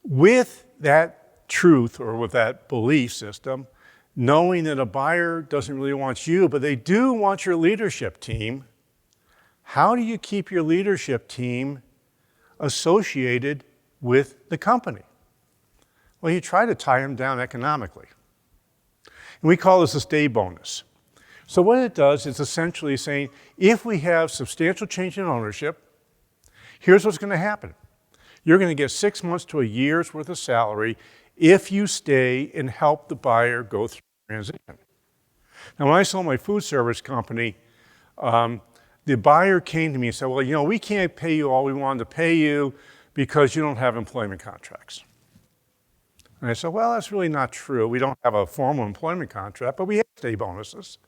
With that truth or with that belief system, knowing that a buyer doesn't really want you, but they do want your leadership team, how do you keep your leadership team associated with the company? Well, you try to tie them down economically. And we call this a stay bonus. So what it does is essentially saying, if we have substantial change in ownership, here's what's going to happen. You're going to get 6 months to a year's worth of salary if you stay and help the buyer go through the transition. Now, when I sold my food service company, the buyer came to me and said, well, you know, we can't pay you all we wanted to pay you because you don't have employment contracts. And I said, well, that's really not true. We don't have a formal employment contract, but we have stay bonuses.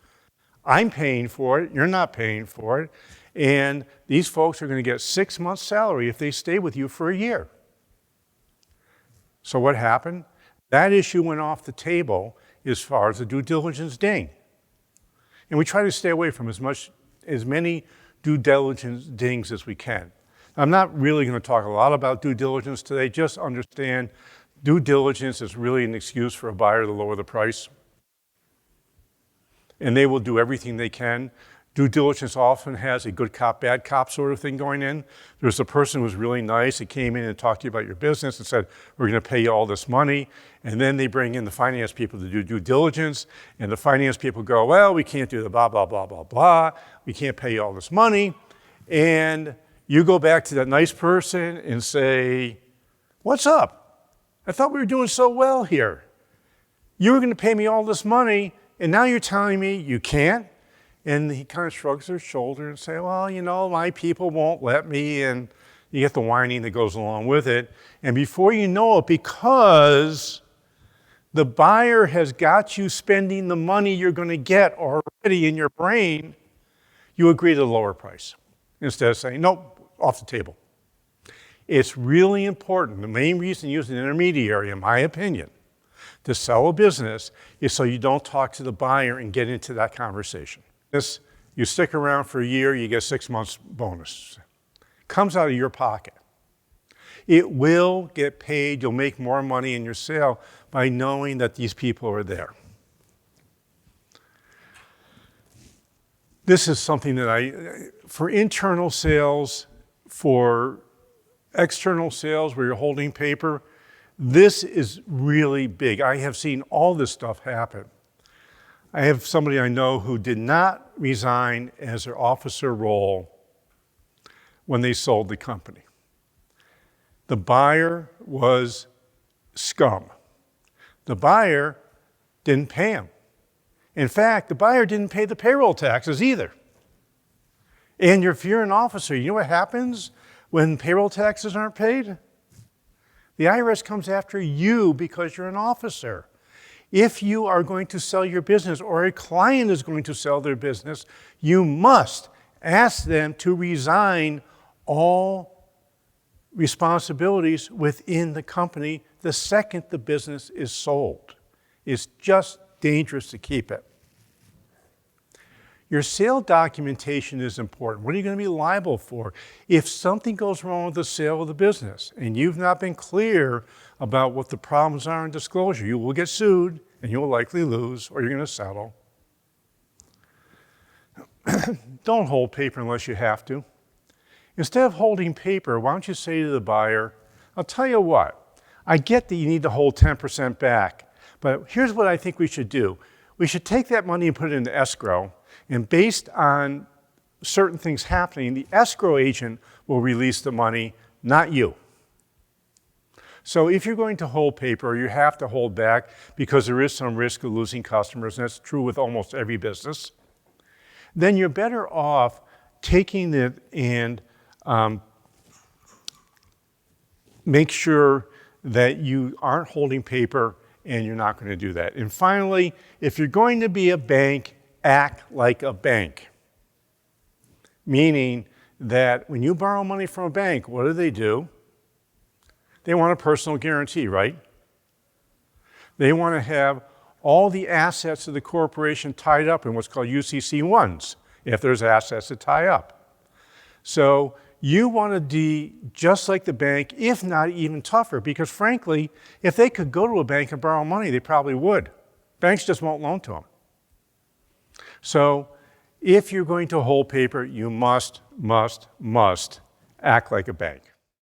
I'm paying for it, you're not paying for it, and these folks are going to get 6 months' salary if they stay with you for a year. So what happened? That issue went off the table as far as the due diligence ding. And we try to stay away from as many due diligence dings as we can. I'm not really going to talk a lot about due diligence today. Just understand due diligence is really an excuse for a buyer to lower the price. And they will do everything they can. Due diligence often has a good cop, bad cop sort of thing going in. There's a person who was really nice that came in and talked to you about your business and said, we're going to pay you all this money. And then they bring in the finance people to do due diligence. And the finance people go, well, we can't do the blah, blah, blah, blah, blah. We can't pay you all this money. And you go back to that nice person and say, what's up? I thought we were doing so well here. You were going to pay me all this money, and now you're telling me you can't? And he kind of shrugs his shoulder and say, well, you know, my people won't let me, and you get the whining that goes along with it. And before you know it, because the buyer has got you spending the money you're going to get already in your brain, you agree to the lower price instead of saying, nope, off the table. It's really important. The main reason you use an intermediary, in my opinion, to sell a business is so you don't talk to the buyer and get into that conversation. You stick around for a year, you get 6 months bonus. Comes out of your pocket. It will get paid. You'll make more money in your sale by knowing that these people are there. This is something that for internal sales, for external sales where you're holding paper, this is really big. I have seen all this stuff happen. I have somebody I know who did not resign as their officer role when they sold the company. The buyer was scum. The buyer didn't pay him. In fact, the buyer didn't pay the payroll taxes either. And if you're an officer, you know what happens when payroll taxes aren't paid? The IRS comes after you because you're an officer. If you are going to sell your business or a client is going to sell their business, you must ask them to resign all responsibilities within the company the second the business is sold. It's just dangerous to keep it. Your sale documentation is important. What are you going to be liable for? If something goes wrong with the sale of the business and you've not been clear about what the problems are in disclosure, you will get sued and you will likely lose, or you're going to settle. Don't hold paper unless you have to. Instead of holding paper, why don't you say to the buyer, I'll tell you what, I get that you need to hold 10% back, but here's what I think we should do. We should take that money and put it into escrow, and based on certain things happening, the escrow agent will release the money, not you. So if you're going to hold paper, you have to hold back because there is some risk of losing customers, and that's true with almost every business, then you're better off taking it and make sure that you aren't holding paper and you're not going to do that. And finally, if you're going to be a bank, act like a bank. Meaning that when you borrow money from a bank, what do? They want a personal guarantee, right? They want to have all the assets of the corporation tied up in what's called UCC1s, if there's assets to tie up. So you want to be just like the bank, if not even tougher, because frankly, if they could go to a bank and borrow money, they probably would. Banks just won't loan to them. So if you're going to hold paper, you must act like a bank.